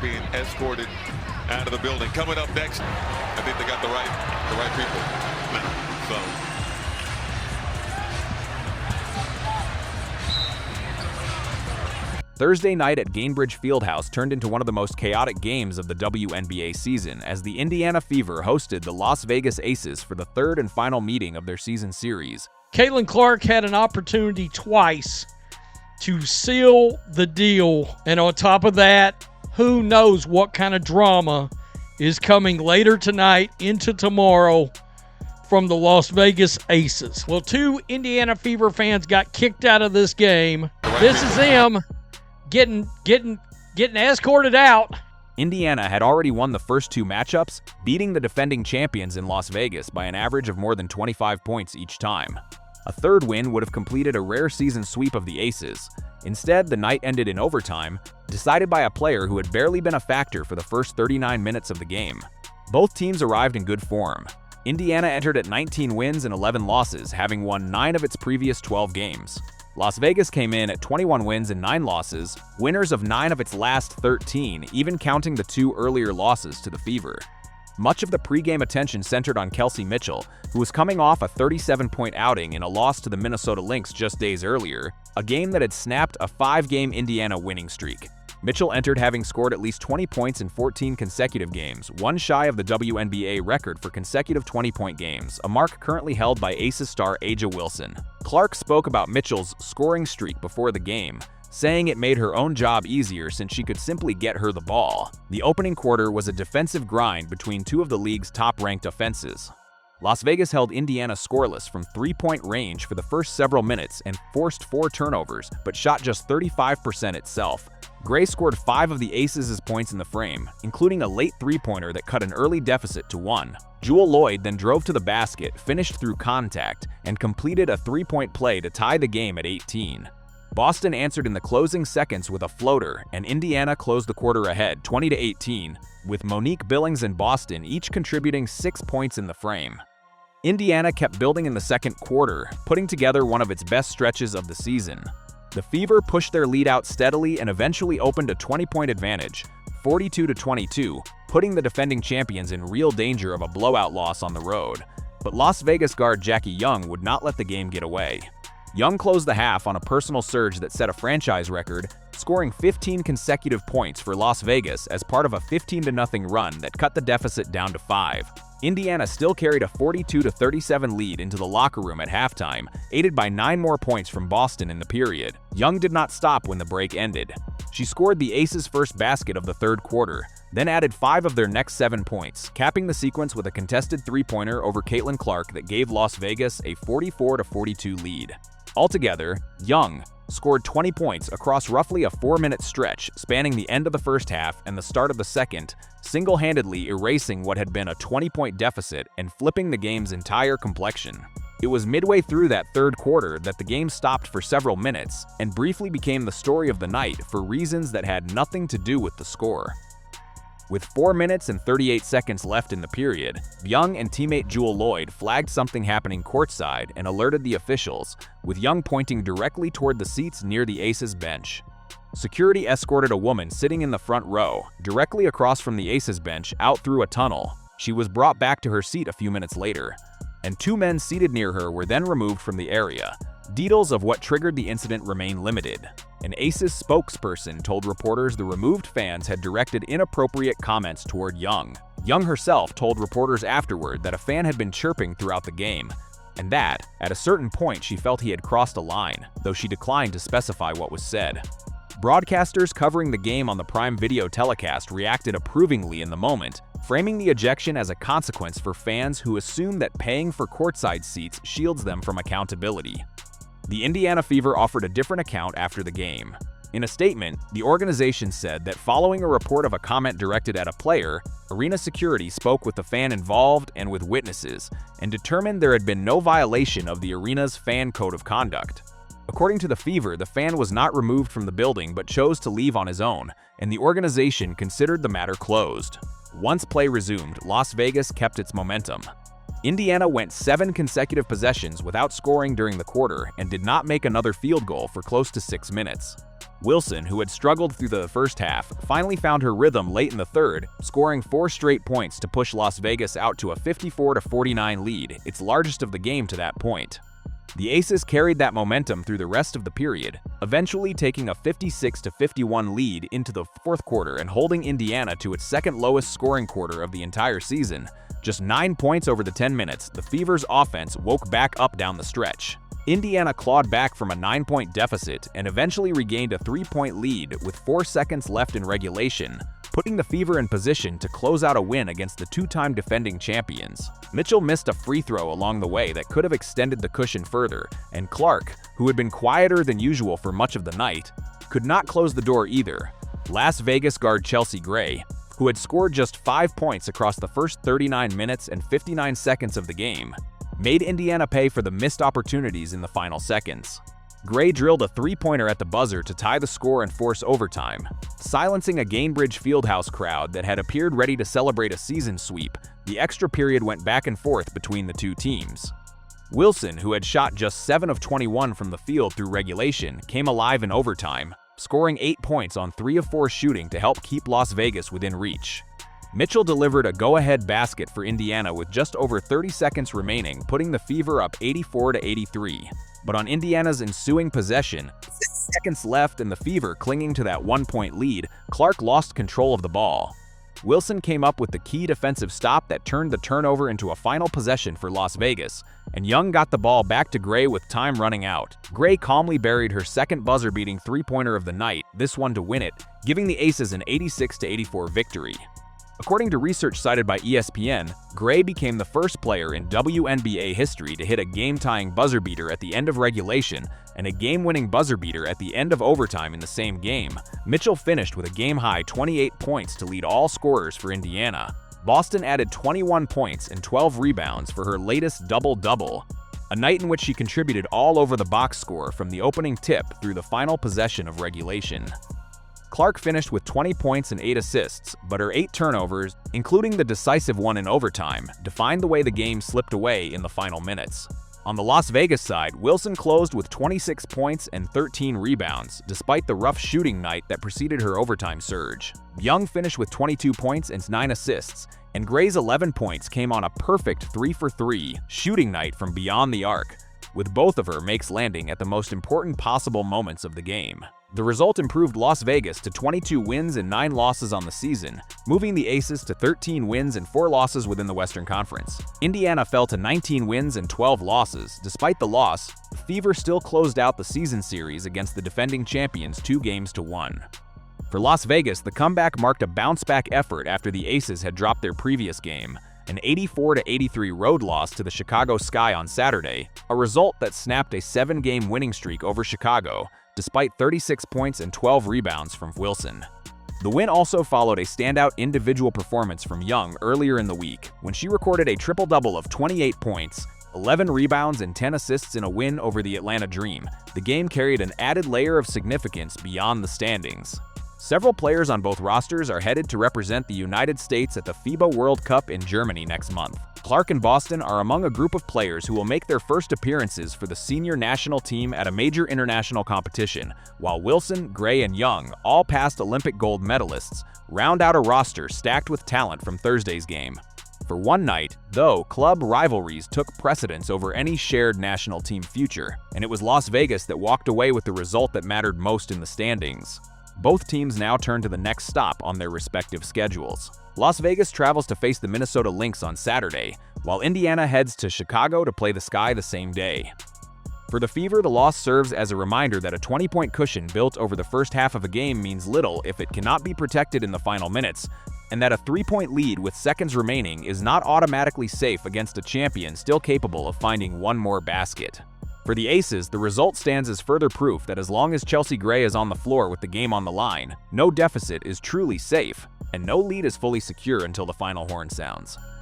being escorted out of the building. Coming up next, I think they got the right people now. So. Thursday night at Gainbridge Fieldhouse turned into one of the most chaotic games of the WNBA season as the Indiana Fever hosted the Las Vegas Aces for the third and final meeting of their season series. Caitlin Clark had an opportunity twice to seal the deal, and on top of that, who knows what kind of drama is coming later tonight into tomorrow from the Las Vegas Aces. Well, 2 Indiana Fever fans got kicked out of this game. This is them getting escorted out. Indiana had already won the first 2 matchups, beating the defending champions in Las Vegas by an average of more than 25 points each time. A third win would have completed a rare season sweep of the Aces. Instead, the night ended in overtime, decided by a player who had barely been a factor for the first 39 minutes of the game. Both teams arrived in good form. Indiana entered at 19 wins and 11 losses, having won 9 of its previous 12 games. Las Vegas came in at 21 wins and 9 losses, winners of 9 of its last 13, even counting the 2 earlier losses to the Fever. Much of the pregame attention centered on Kelsey Mitchell, who was coming off a 37-point outing in a loss to the Minnesota Lynx just days earlier, a game that had snapped a 5-game Indiana winning streak. Mitchell entered having scored at least 20 points in 14 consecutive games, one shy of the WNBA record for consecutive 20-point games, a mark currently held by Aces star A'ja Wilson. Clark spoke about Mitchell's scoring streak before the game, saying it made her own job easier since she could simply get her the ball. The opening quarter was a defensive grind between 2 of the league's top-ranked offenses. Las Vegas held Indiana scoreless from 3-point range for the first several minutes and forced 4 turnovers, but shot just 35% itself. Gray scored 5 of the Aces' points in the frame, including a late 3-pointer that cut an early deficit to 1. Jewell Loyd then drove to the basket, finished through contact, and completed a 3-point play to tie the game at 18. Boston answered in the closing seconds with a floater, and Indiana closed the quarter ahead 20-18, with Monique Billings and Boston each contributing 6 points in the frame. Indiana kept building in the second quarter, putting together one of its best stretches of the season. The Fever pushed their lead out steadily and eventually opened a 20-point advantage, 42-22, putting the defending champions in real danger of a blowout loss on the road. But Las Vegas guard Jackie Young would not let the game get away. Young closed the half on a personal surge that set a franchise record, scoring 15 consecutive points for Las Vegas as part of a 15-0 run that cut the deficit down to 5. Indiana still carried a 42-37 lead into the locker room at halftime, aided by 9 more points from Boston in the period. Young did not stop when the break ended. She scored the Aces' first basket of the third quarter, then added 5 of their next 7 points, capping the sequence with a contested 3-pointer over Caitlin Clark that gave Las Vegas a 44-42 lead. Altogether, Young scored 20 points across roughly a 4-minute stretch spanning the end of the first half and the start of the second, single-handedly erasing what had been a 20-point deficit and flipping the game's entire complexion. It was midway through that third quarter that the game stopped for several minutes and briefly became the story of the night for reasons that had nothing to do with the score. With 4 minutes and 38 seconds left in the period, Young and teammate Jewell Loyd flagged something happening courtside and alerted the officials, with Young pointing directly toward the seats near the Aces bench. Security escorted a woman sitting in the front row, directly across from the Aces bench, out through a tunnel. She was brought back to her seat a few minutes later, and 2 men seated near her were then removed from the area. Details of what triggered the incident remain limited. An Aces spokesperson told reporters the removed fans had directed inappropriate comments toward Young. Young herself told reporters afterward that a fan had been chirping throughout the game, and that, at a certain point, she felt he had crossed a line, though she declined to specify what was said. Broadcasters covering the game on the Prime Video telecast reacted approvingly in the moment, framing the ejection as a consequence for fans who assume that paying for courtside seats shields them from accountability. The Indiana Fever offered a different account after the game. In a statement, the organization said that following a report of a comment directed at a player, arena security spoke with the fan involved and with witnesses, and determined there had been no violation of the arena's fan code of conduct. According to the Fever, the fan was not removed from the building but chose to leave on his own, and the organization considered the matter closed. Once play resumed, Las Vegas kept its momentum. Indiana went 7 consecutive possessions without scoring during the quarter and did not make another field goal for close to 6 minutes. Wilson, who had struggled through the first half, finally found her rhythm late in the third, scoring 4 straight points to push Las Vegas out to a 54-49 lead, its largest of the game to that point. The Aces carried that momentum through the rest of the period, eventually taking a 56-51 lead into the fourth quarter and holding Indiana to its second lowest scoring quarter of the entire season. Just 9 points over the 10 minutes, the Fever's offense woke back up down the stretch. Indiana clawed back from a 9-point deficit and eventually regained a 3-point lead with 4 seconds left in regulation, putting the Fever in position to close out a win against the 2-time defending champions. Mitchell missed a free throw along the way that could have extended the cushion further, and Clark, who had been quieter than usual for much of the night, could not close the door either. Las Vegas guard Chelsea Gray, who had scored just 5 points across the first 39 minutes and 59 seconds of the game, made Indiana pay for the missed opportunities in the final seconds. Gray drilled a 3-pointer at the buzzer to tie the score and force overtime, silencing a Gainbridge Fieldhouse crowd that had appeared ready to celebrate a season sweep. The extra period went back and forth between the two teams. Wilson, who had shot just 7 of 21 from the field through regulation, came alive in overtime, scoring 8 points on 3 of 4 shooting to help keep Las Vegas within reach. Mitchell delivered a go-ahead basket for Indiana with just over 30 seconds remaining, putting the Fever up 84-83. But on Indiana's ensuing possession, 6 seconds left and the Fever clinging to that 1-point lead, Clark lost control of the ball. Wilson came up with the key defensive stop that turned the turnover into a final possession for Las Vegas, and Young got the ball back to Gray with time running out. Gray calmly buried her second buzzer-beating 3-pointer of the night, this one to win it, giving the Aces an 86-84 victory. According to research cited by ESPN, Gray became the first player in WNBA history to hit a game-tying buzzer beater at the end of regulation and a game-winning buzzer beater at the end of overtime in the same game. Mitchell finished with a game-high 28 points to lead all scorers for Indiana. Boston added 21 points and 12 rebounds for her latest double-double, a night in which she contributed all over the box score from the opening tip through the final possession of regulation. Clark finished with 20 points and 8 assists, but her 8 turnovers, including the decisive one in overtime, defined the way the game slipped away in the final minutes. On the Las Vegas side, Wilson closed with 26 points and 13 rebounds, despite the rough shooting night that preceded her overtime surge. Young finished with 22 points and 9 assists, and Gray's 11 points came on a perfect 3-for-3 shooting night from beyond the arc, with both of her makes landing at the most important possible moments of the game. The result improved Las Vegas to 22 wins and 9 losses on the season, moving the Aces to 13 wins and 4 losses within the Western Conference. Indiana fell to 19 wins and 12 losses. Despite the loss, the Fever still closed out the season series against the defending champions 2-1. For Las Vegas, the comeback marked a bounce-back effort after the Aces had dropped their previous game, an 84-83 road loss to the Chicago Sky on Saturday, a result that snapped a 7-game winning streak over Chicago, despite 36 points and 12 rebounds from Wilson. The win also followed a standout individual performance from Young earlier in the week, when she recorded a triple-double of 28 points, 11 rebounds, and 10 assists in a win over the Atlanta Dream. The game carried an added layer of significance beyond the standings. Several players on both rosters are headed to represent the United States at the FIBA World Cup in Germany next month. Clark and Boston are among a group of players who will make their first appearances for the senior national team at a major international competition, while Wilson, Gray, and Young, all past Olympic gold medalists, round out a roster stacked with talent from Thursday's game. For one night, though, club rivalries took precedence over any shared national team future, and it was Las Vegas that walked away with the result that mattered most in the standings. Both teams now turn to the next stop on their respective schedules. Las Vegas travels to face the Minnesota Lynx on Saturday, while Indiana heads to Chicago to play the Sky the same day. For the Fever, the loss serves as a reminder that a 20-point cushion built over the first half of a game means little if it cannot be protected in the final minutes, and that a 3-point lead with seconds remaining is not automatically safe against a champion still capable of finding one more basket. For the Aces, the result stands as further proof that as long as Chelsea Gray is on the floor with the game on the line, no deficit is truly safe, and no lead is fully secure until the final horn sounds.